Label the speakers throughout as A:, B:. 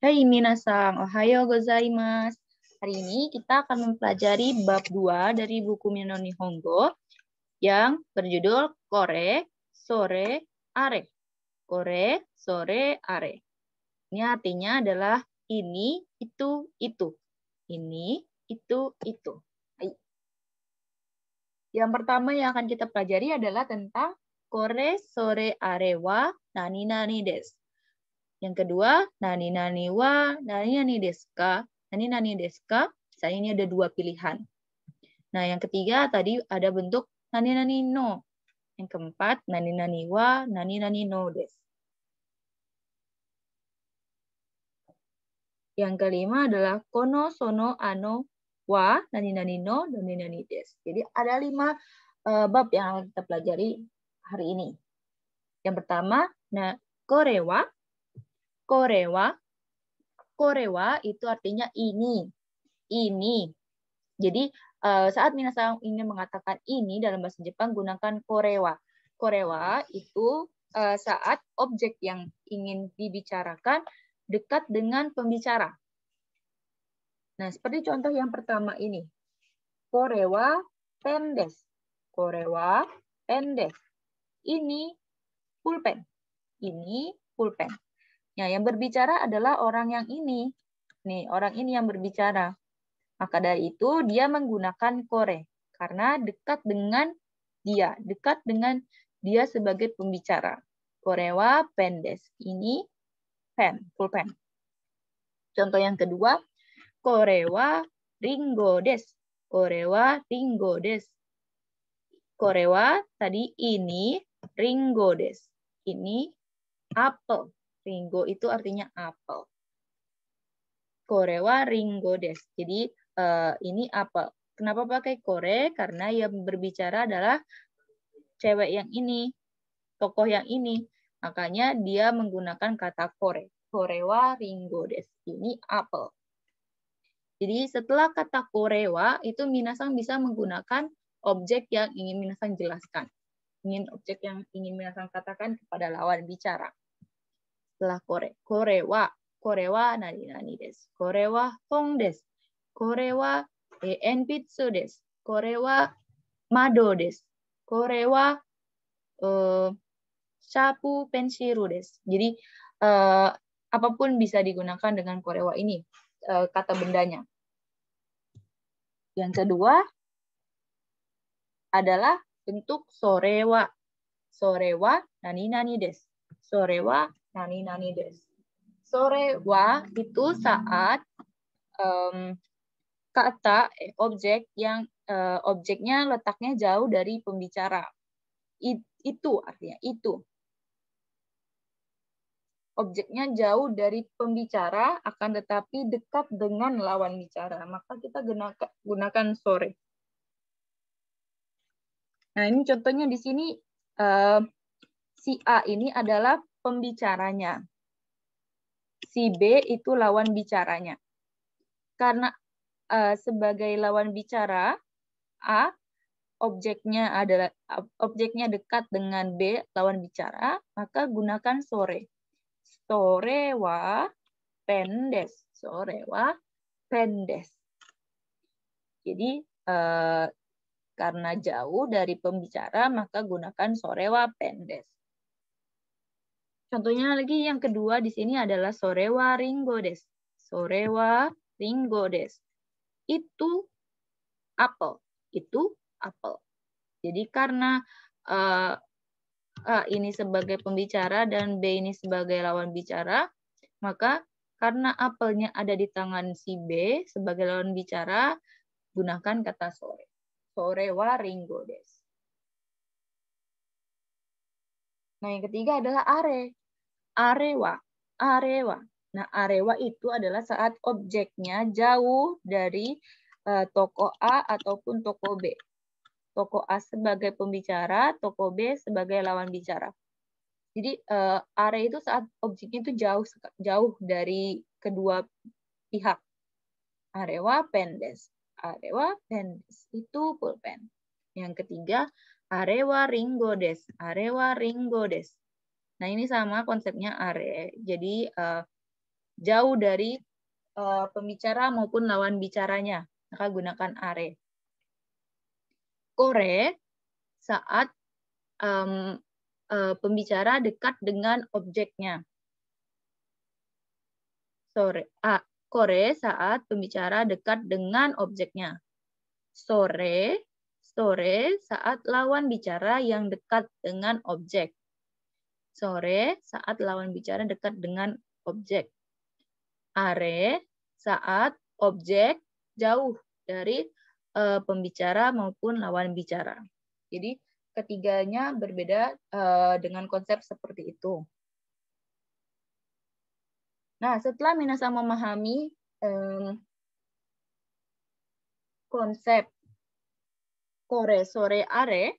A: Hai minasan, ohayo gozaimasu. Hari ini kita akan mempelajari bab 2 dari buku Mino Nihongo yang berjudul Kore, Sore, Are. Kore, Sore, Are. Ini artinya adalah ini, itu, itu. Ini, itu. Hai. Yang pertama yang akan kita pelajari adalah tentang Kore, Sore, Are wa nani nani desu. Yang kedua, nani wa nani desu ka. Nani desu ka. Misalnya ini ada dua pilihan. Nah, yang ketiga tadi ada bentuk nani no. Yang keempat, nani wa nani no desu. Yang kelima adalah kono sono ano wa nani no nani desu. Jadi ada 5 bab yang akan kita pelajari hari ini. Yang pertama, korewa. Korewa itu artinya ini. Ini. Jadi saat minasan ingin mengatakan ini dalam bahasa Jepang gunakan korewa. Korewa itu saat objek yang ingin dibicarakan dekat dengan pembicara. Nah, seperti contoh yang pertama ini. Korewa pen desu. Korewa pen desu. Ini pulpen. Ini pulpen. Nah, yang berbicara adalah orang yang ini. Nih, orang ini yang berbicara. Maka dari itu dia menggunakan kore karena dekat dengan dia sebagai pembicara. Korewa pendes. Ini pen, pulpen. Contoh yang kedua, korewa ringo des. Korewa ringo des. Korewa tadi ini, ringo des. Ini apel. Ringo itu artinya apel. Korewa ringo des. Jadi ini apel. Kenapa pakai kore? Karena yang berbicara adalah cewek yang ini, tokoh yang ini. Makanya dia menggunakan kata kore. Korewa ringo des. Ini apel. Jadi setelah kata korewa, itu minasan bisa menggunakan objek yang ingin minasan jelaskan. Objek yang ingin minasan katakan kepada lawan bicara. Setelah korewa nani desu. Korewa hong desu. Korewa enpitsu desu. Korewa mado desu. Korewa shapu pensiru desu. Jadi apapun bisa digunakan dengan korewa ini, kata bendanya. Yang kedua adalah bentuk sorewa. Sorewa nani desu. Sorewa nani desu. Sorewa itu saat kata objek yang objeknya letaknya jauh dari pembicara. Itu artinya itu. Objeknya jauh dari pembicara akan tetapi dekat dengan lawan bicara. Maka kita gunakan sore. Nah, ini contohnya di sini si A ini adalah pembicaranya. Si B itu lawan bicaranya. Karena sebagai lawan bicara A, objeknya dekat dengan B, lawan bicara, maka gunakan sore. Sore wa pendes. Sore wa pendes. Jadi karena jauh dari pembicara, maka gunakan sore wa pendes. Contohnya lagi yang kedua di sini adalah sore wa ringo des. Sore wa ringo des. Itu apel. Itu apel. Jadi karena A ini sebagai pembicara dan B ini sebagai lawan bicara, maka karena apelnya ada di tangan si B sebagai lawan bicara, gunakan kata sore. Sore wa ringo des. Nah, yang ketiga adalah are. Arewa. Nah, arewa itu adalah saat objeknya jauh dari tokoh A ataupun tokoh B. Tokoh A sebagai pembicara, tokoh B sebagai lawan bicara. Jadi are itu saat objeknya itu jauh dari kedua pihak. Arewa pendes. Arewa pendes. Itu pulpen. Yang ketiga, arewa ringo des. Arewa ringo des. Nah, ini sama konsepnya are. Jadi jauh dari pembicara maupun lawan bicaranya, maka gunakan are. Kore saat pembicara dekat dengan objeknya. Kore saat pembicara dekat dengan objeknya. Sore saat lawan bicara yang dekat dengan objek. Sore saat lawan bicara dekat dengan objek. Are saat objek jauh dari pembicara maupun lawan bicara. Jadi ketiganya berbeda dengan konsep seperti itu. Nah, setelah minasang memahami konsep kore, sore, are,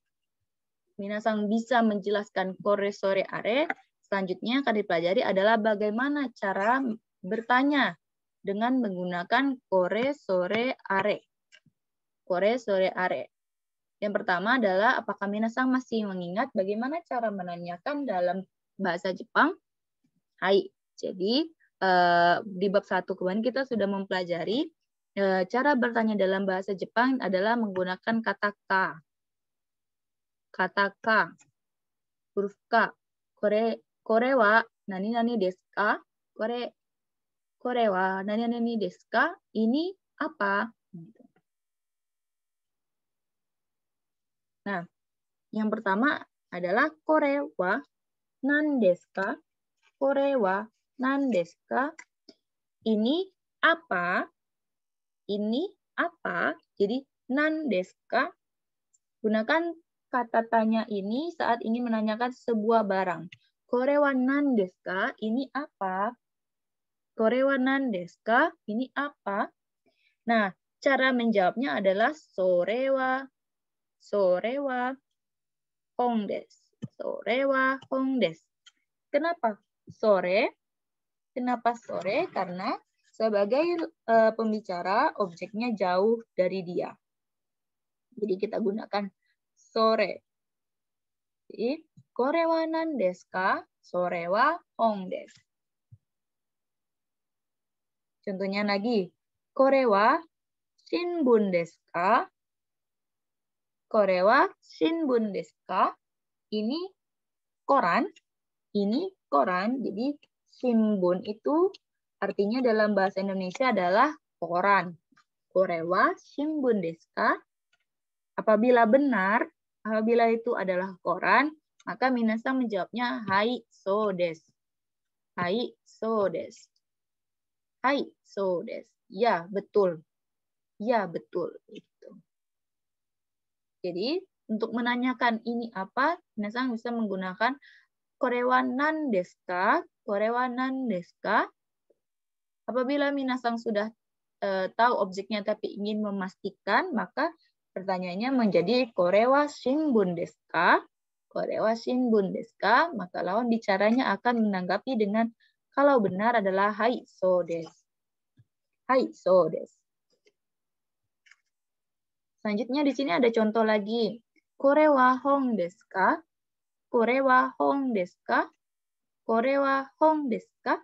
A: minasang bisa menjelaskan kore, sore, are. Selanjutnya akan dipelajari adalah bagaimana cara bertanya dengan menggunakan kore, sore, are. Kore, sore, are. Yang pertama adalah apakah minasang masih mengingat bagaimana cara menanyakan dalam bahasa Jepang? Hai. Jadi di bab 1 kemarin kita sudah mempelajari cara bertanya dalam bahasa Jepang adalah menggunakan kata ka. Kata ka. Huruf ka. Kore wa nani nani desu ka? Kore wa nani nani desu ka? Ini apa? Nah, yang pertama adalah kore wa nan desu ka? Kore wa nan desu ka? Ini apa? Ini apa? Jadi nan desu ka? Gunakan kata tanya ini saat ingin menanyakan sebuah barang. Kore wa nan desu ka? Ini apa? Kore wa nan desu ka? Ini apa? Nah, cara menjawabnya adalah sore wa hong desu. Sore wa hong desu. Kenapa sore? Kenapa sore? Karena sebagai pembicara, objeknya jauh dari dia. Jadi kita gunakan sore. Jadi, kore wa nan desu ka? Sore wa hong desu. Contohnya lagi, kore wa shinbun desu ka? Kore wa shinbun desu ka? Ini koran. Ini koran. Jadi shinbun itu artinya dalam bahasa Indonesia adalah koran. Kore wa shinbun desu ka? Apabila benar, apabila itu adalah koran, maka minasang menjawabnya hai so desu. Hai so desu. Hai so desu. Ya, betul. Ya, betul. Itu. Jadi, untuk menanyakan ini apa, minasang bisa menggunakan kore wa nan desu ka? Kore wa nan desu ka? Apabila minasang sudah tahu objeknya tapi ingin memastikan, maka pertanyaannya menjadi kore wa shinbun desu ka? Kore wa shinbun desu ka? Maka lawan bicaranya akan menanggapi dengan kalau benar adalah hai so desu. Hai so desu. Selanjutnya di sini ada contoh lagi. Kore wa hong desu ka? Kore wa hong desu ka? Kore wa hong desu ka?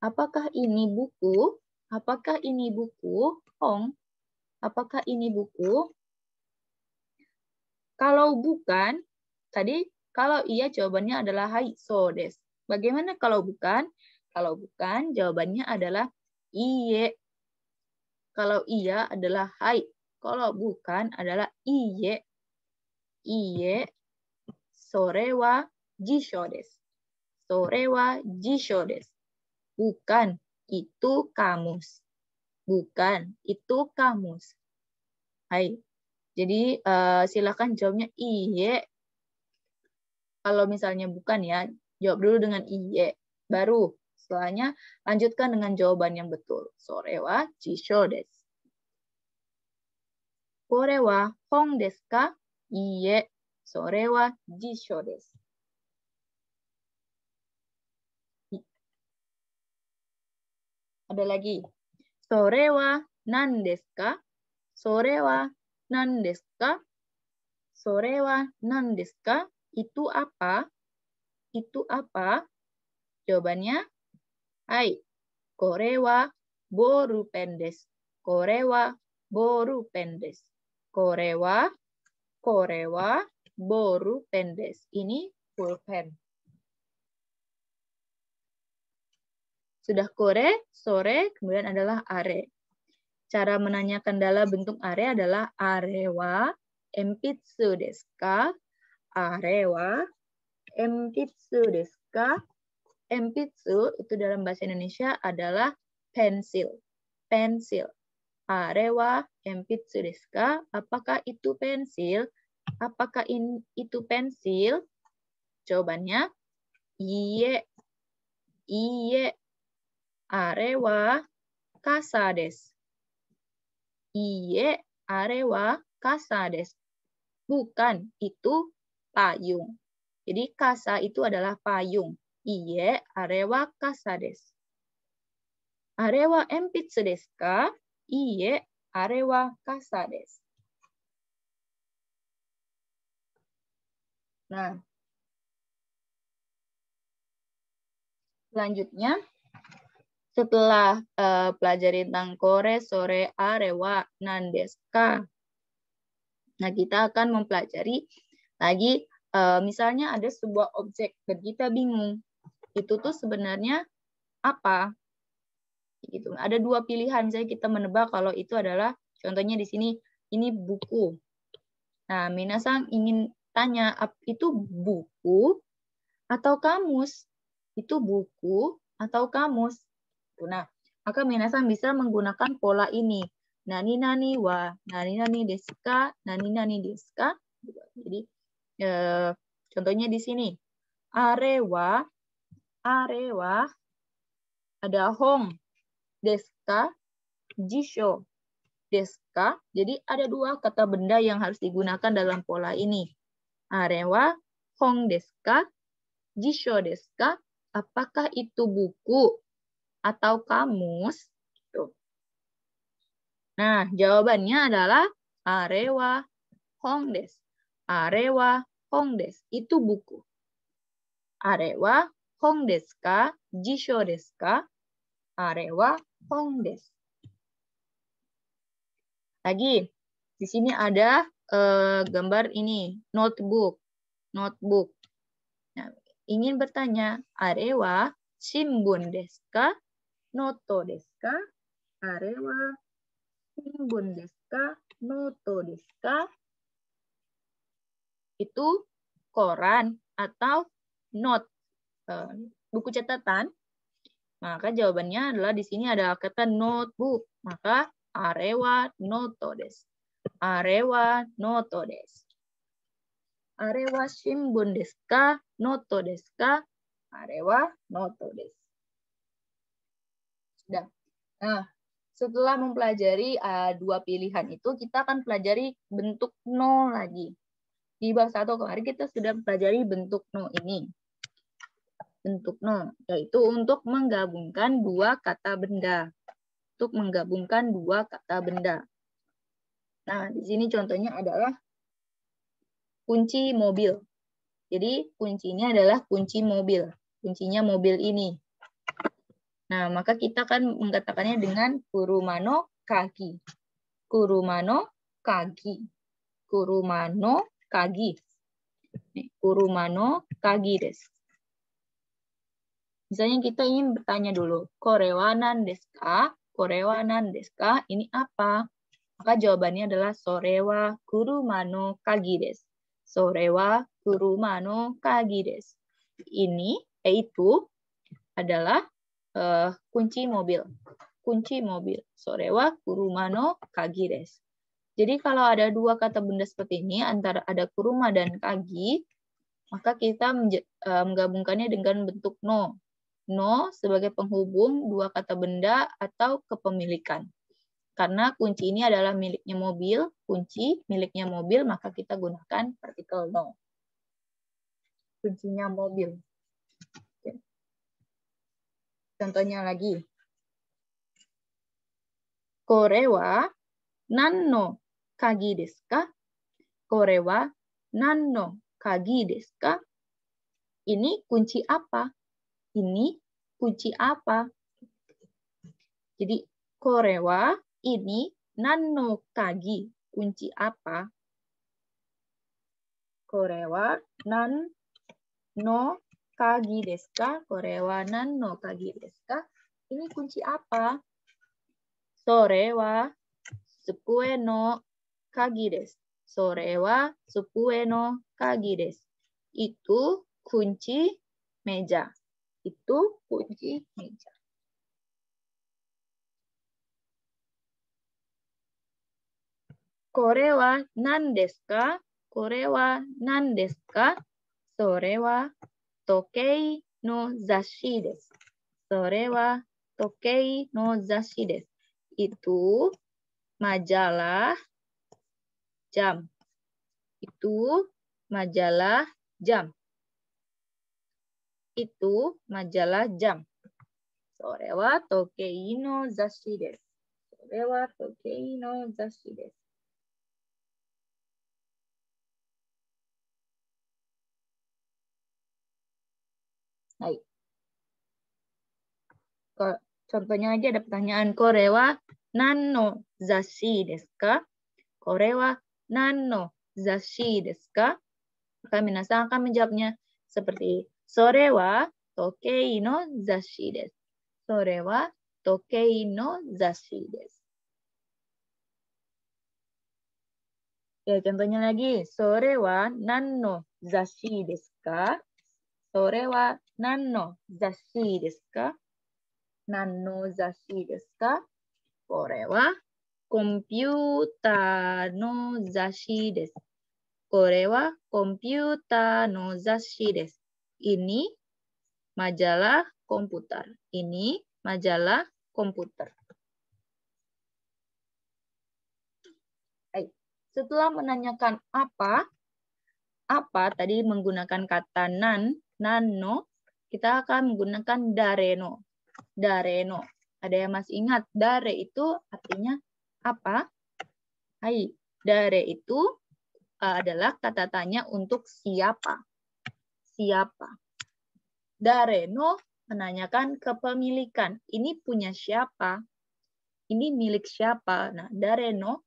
A: Apakah ini buku? Apakah ini buku? Hong. Apakah ini buku? Kalau bukan, tadi kalau iya jawabannya adalah hai so desu. Bagaimana kalau bukan? Kalau bukan jawabannya adalah iye. Kalau iya adalah hai. Kalau bukan adalah iye. Iye. Sore wa jisho desu. Sore wa jisho desu. Bukan, itu kamus. Bukan, itu kamus. Hai. Jadi silakan jawabnya iye. Kalau misalnya bukan ya, jawab dulu dengan iye. Baru setelahnya lanjutkan dengan jawaban yang betul. Sore wa jisho desu. Kore wa hong desu ka? Iye. Sore wa jisho desu. Ada lagi. Sore wa nan desu ka? Sore wa nan desu ka? Sore wa nan desu ka? Itu apa? Itu apa? Jawabannya, hai. Kore wa borupen desu. Kore wa borupen desu. Kore wa borupen desu. Ini pulpen. Sudah kore, sore, kemudian adalah are. Cara menanyakan dalam bentuk are adalah are wa enpitsu desu ka? Are wa enpitsu desu ka? Enpitsu itu dalam bahasa Indonesia adalah pensil. Pensil. Are wa enpitsu desu ka? Apakah itu pensil? Apakah itu pensil? Jawabannya iye. Iye. Are wa kasa desu. Iye, are wa kasa desu. Bukan, itu payung. Jadi kasa itu adalah payung. Iye, are wa kasa desu. Are wa enpitsu desu ka? Iye, are wa kasa desu. Nah, selanjutnya setelah pelajari tentang kore, sore, are, wa, nan desu ka. Nah, kita akan mempelajari lagi misalnya ada sebuah objek dan kita bingung. Itu tuh sebenarnya apa? Gitu. Ada dua pilihan, misalnya kita menebak kalau itu adalah contohnya di sini ini buku. Nah, minasan ingin tanya itu buku atau kamus? Itu buku atau kamus? Nah, maka minasan bisa menggunakan pola ini. Nani-nani wa, nani-nani desu ka, nani-nani desu ka. Jadi, contohnya di sini. Are wa ada hong desu ka, jisho desu ka. Jadi, ada dua kata benda yang harus digunakan dalam pola ini. Are wa hong desu ka, jisho desu ka. Apakah itu buku atau kamus? Gitu. Nah, jawabannya adalah are wa hong desu. Are wa hong desu. Itu buku. Are wa hong desu ka? Jisho desu ka? Are wa hong desu. Lagi, di sini ada gambar ini, notebook. Notebook. Nah, ingin bertanya, are wa shimbun desu ka? Noto desu ka? Are wa shimbun desu ka? Noto desu ka? Itu koran atau note, buku catatan. Maka jawabannya adalah di sini ada kata notebook. Maka are wa noto desu. Are wa noto desu. Are wa shimbun desu ka? Noto desu ka? Are wa noto desu. Sudah. Nah, setelah mempelajari dua pilihan itu, kita akan pelajari bentuk no lagi. Di bab 1 kemarin kita sudah mempelajari bentuk no ini. Bentuk no, yaitu untuk menggabungkan dua kata benda. Untuk menggabungkan dua kata benda. Nah, di sini contohnya adalah kunci mobil. Jadi, kuncinya adalah kunci mobil. Kuncinya mobil ini. Nah, maka kita akan mengatakannya dengan kurumano kagi. Kurumano kagi. Kurumano kagi. Kurumano kagi desu. Misalnya kita ingin bertanya dulu, kore wa nan desu ka? Kore wa nan desu ka? Ini apa? Maka jawabannya adalah sore wa kurumano kagi desu. Sore wa kurumano kagi desu. Ini, yaitu adalah kunci mobil. Kunci mobil. Sore wa kurumano kagi desu. Jadi kalau ada dua kata benda seperti ini, antara ada kuruma dan kagi, maka kita menggabungkannya dengan bentuk no. No sebagai penghubung dua kata benda atau kepemilikan. Karena kunci ini adalah miliknya mobil, kunci miliknya mobil, maka kita gunakan partikel no. Kuncinya mobil. Oke. Contohnya lagi. Kore wa nan no kagi desu ka? Kore wa nan no kagi desu ka? Ini kunci apa? Ini kunci apa? Jadi kore wa ini nan no kagi. Kunci apa? Kore wa nan no kagi desu ka? Kore wa nan no kagi desu ka? Ini kunci apa? Sore wa sukue no kagi desu. Sore wa sukue no kagi desu. Itu kunci meja. Itu kunci meja. Kore wa nan desu ka? Kore wa nan desu ka? Sore wa tokei no zashi desu. Sore wa tokei no zashi desu. Itu majalah jam. Itu majalah jam. Itu majalah jam. Sore wa tokei no zashi desu. Sore wa tokei no zashi desu. Hai. Contohnya lagi ada pertanyaan. Kore wa nan no zashi desu ka? Kore wa nan no zashi desu ka? Maka minasan akan menjawabnya seperti sore wa tokei no zashi desu. Sore wa tokei no zashi desu. Ya, contohnya lagi. Sore wa nan no zashi desu ka? Sore wa nan no zashi desu ka? Nan no zashi desu ka? Kore wa komputa no zashi desu. Kore wa komputa no zashi desu. Ini majalah komputer. Ini majalah komputer. Setelah menanyakan apa tadi menggunakan kata nan, no, kita akan menggunakan dare no. Dare no. Ada yang masih ingat? Dare itu artinya apa? Hai, dare itu adalah kata tanya untuk siapa. Siapa. Dare no menanyakan kepemilikan. Ini punya siapa? Ini milik siapa? Nah, dare no.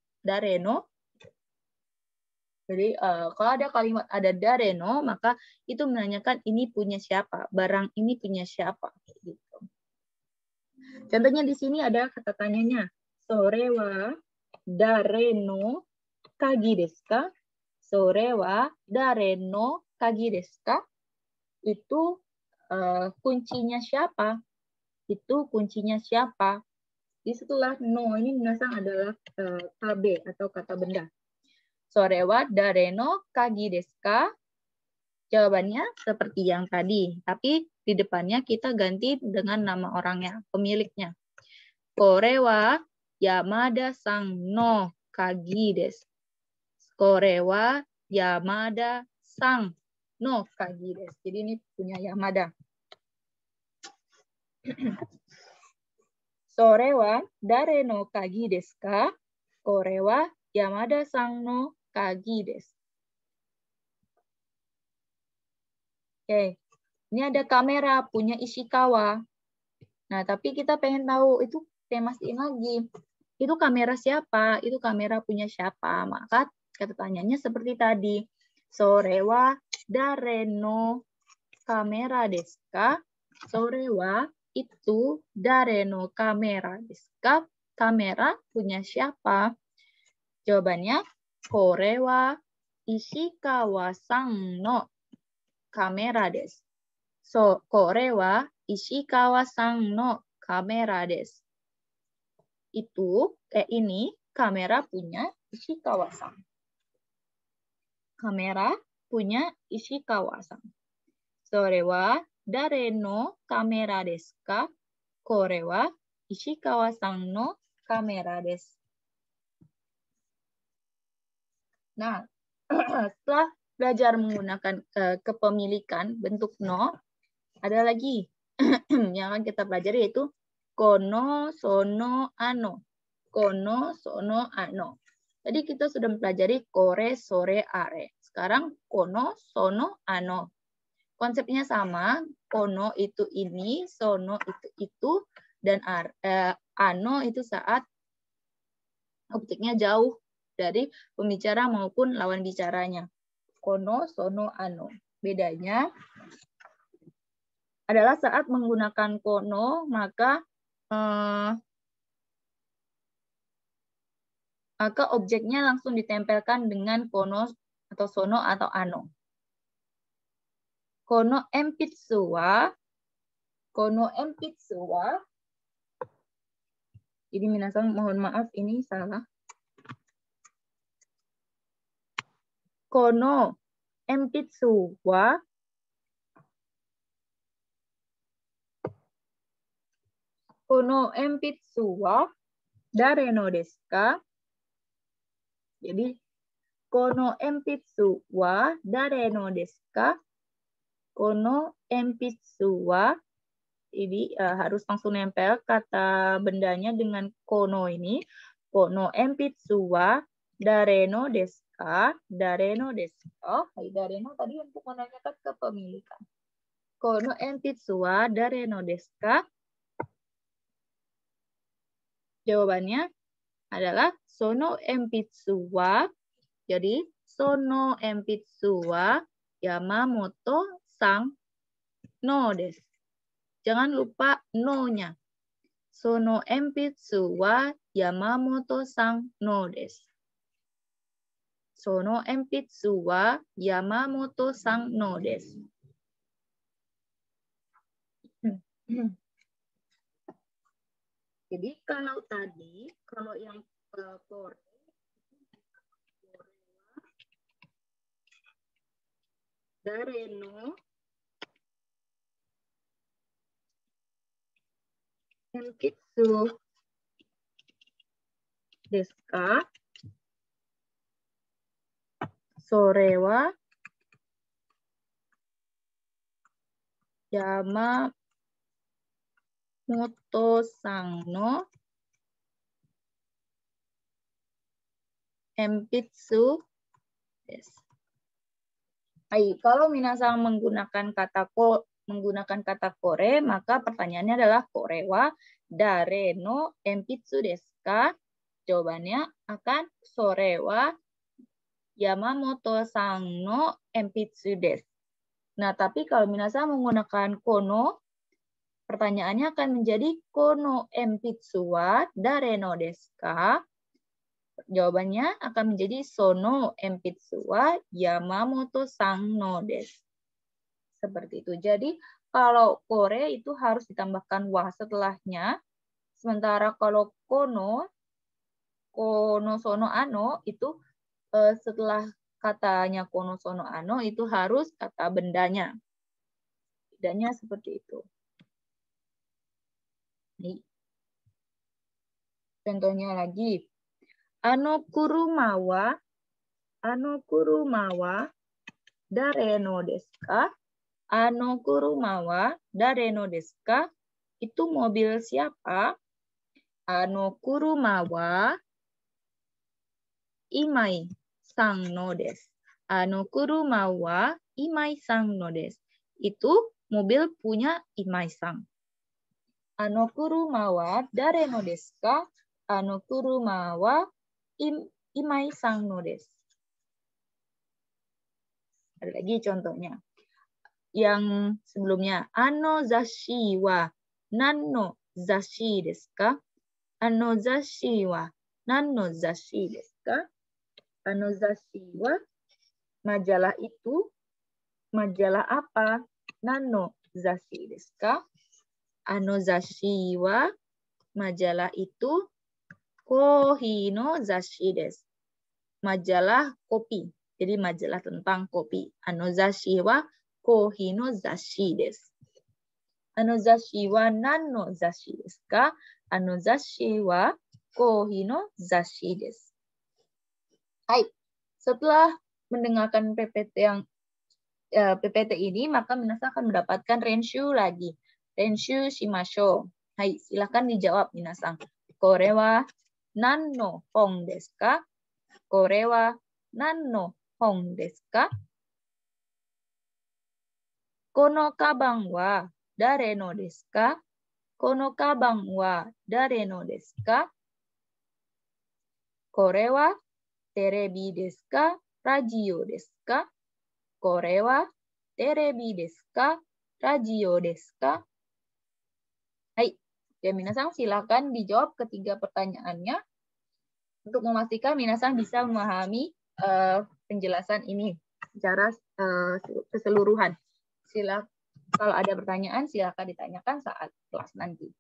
A: Jadi kalau ada kalimat ada dare no, maka itu menanyakan ini punya siapa, barang ini punya siapa. Gitu. Contohnya di sini ada kata tanyanya, sore wa dare no kagi desu ka? Sore wa dare no kagi desu ka? Itu kuncinya siapa? Itu kuncinya siapa? Di setelah no ini minasan adalah kabe atau kata benda. Sore wa dare no kagi desu ka? Jawabannya seperti yang tadi, tapi di depannya kita ganti dengan nama orangnya, pemiliknya. Kore wa Yamada-san no kagi desu. Kore wa Yamada-san no kagi desu. Jadi ini punya Yamada. Sore wa dare no kagi desu ka? Kore wa Yamada-san no kagi desu. Oke, ini ada kamera punya Ishikawa. Nah, tapi kita pengen tahu itu mastiin lagi. Itu kamera siapa? Itu kamera punya siapa? Maka kata tanyanya seperti tadi. Sore wa dare no kamera desu ka? Sore wa itu dare no kamera desu ka? Kamera punya siapa? Jawabannya, kore wa Ishikawa-san no kamera desu. So, kore wa Ishikawa-san no kamera desu. Itu, ini kamera punya Ishikawa-san. Kamera punya Ishikawa-san. Sore wa dare no kamera desu ka? Kore wa Ishikawa-san no kamera desu. Nah, setelah belajar menggunakan kepemilikan bentuk no, ada lagi yang akan kita pelajari yaitu kono, sono, ano. Kono, sono, ano. Tadi kita sudah mempelajari kore, sore, are. Sekarang kono, sono, ano. Konsepnya sama. Kono itu ini, sono itu, dan ano itu saat objeknya jauh dari pembicara maupun lawan bicaranya. Kono, sono, ano. Bedanya adalah saat menggunakan kono, maka objeknya langsung ditempelkan dengan kono atau sono atau ano. Kono enpitsu wa, jadi minasan mohon maaf ini salah. Kono enpitsu wa dare no desu ka? Jadi kono enpitsu wa dare no desu ka? Kono enpitsu wa, jadi harus langsung nempel kata bendanya dengan kono ini. Kono enpitsu wa dare no desu ka? Dare no desu ka? Dare no tadi untuk menanyakan kepemilikan. Kono enpitsu wa dare no desu ka? Jawabannya adalah sono enpitsu wa. Jadi sono enpitsu wa Yamamoto sang no desu. Jangan lupa no-nya. Sono enpitsu wa Yamamoto sang no desu. Sono enpitsu wa Yamamoto sang no desu. Jadi kalau yang kore dare no enpitsu desu ka? Sore wa Yamamoto sang no enpitsu desu. Kalau minasang menggunakan kata kore, maka pertanyaannya adalah kore wa dare no enpitsu desu ka? Jawabannya akan sore wa Yamamoto sang no enpitsu desu. Nah, tapi kalau minasang menggunakan kono, pertanyaannya akan menjadi kono enpitsu wa dare no desu ka? Jawabannya akan menjadi sono enpitsu wa Yamamoto sang no desu. Seperti itu. Jadi kalau kore itu harus ditambahkan wa setelahnya. Sementara kalau kono sono ano itu setelah katanya kono sono ano itu harus kata bendanya. Bedanya seperti itu. Nih. Contohnya lagi. Ano kuruma wa dare no desu ka? Ano kuruma wa dare no desu ka? Itu mobil siapa? Ano kuruma wa Imai sang no desu. Ano kuruma wa Imai sang no desu. Itu mobil punya Imai sang. Ano kuruma wa dare no desu ka? Ano kuruma wa Imai sang no desu. Ada lagi contohnya. Yang sebelumnya, ano zashi wa nan no zashi desu ka? Ano zashi wa nan no zashi desu ka? Ano zashi wa majalah itu majalah apa? Nan no zashi desu ka? Ano zashi wa majalah itu kohi no zashi desu. Majalah kopi. Jadi majalah tentang kopi. Ano zashi wa kohi no zashi desu. Ano zashi wa nan no zashi desu ka? Ano zashi wa kohi no zashi desu. Hai. Setelah mendengarkan PPT ini, maka minasan akan mendapatkan renshu lagi. Renshu shimashou. Hai, silakan dijawab minasan. Kore wa nan no hon desu ka? Kore wa nan no hon desu ka? Kono kabang wa dare no desu ka? Kono kabang wa dare no desu ka? Kore wa terebi desu ka? Radio desu ka? Kore wa terebi desu ka? Radio desu ka? Hai, ya minasang silakan dijawab ketiga pertanyaannya untuk memastikan minasang bisa memahami penjelasan ini secara keseluruhan. Kalau ada pertanyaan silakan ditanyakan saat kelas nanti.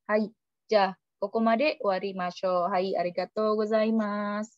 A: Hai, ja, kokomade warimashou. Hai, arigatou gozaimasu.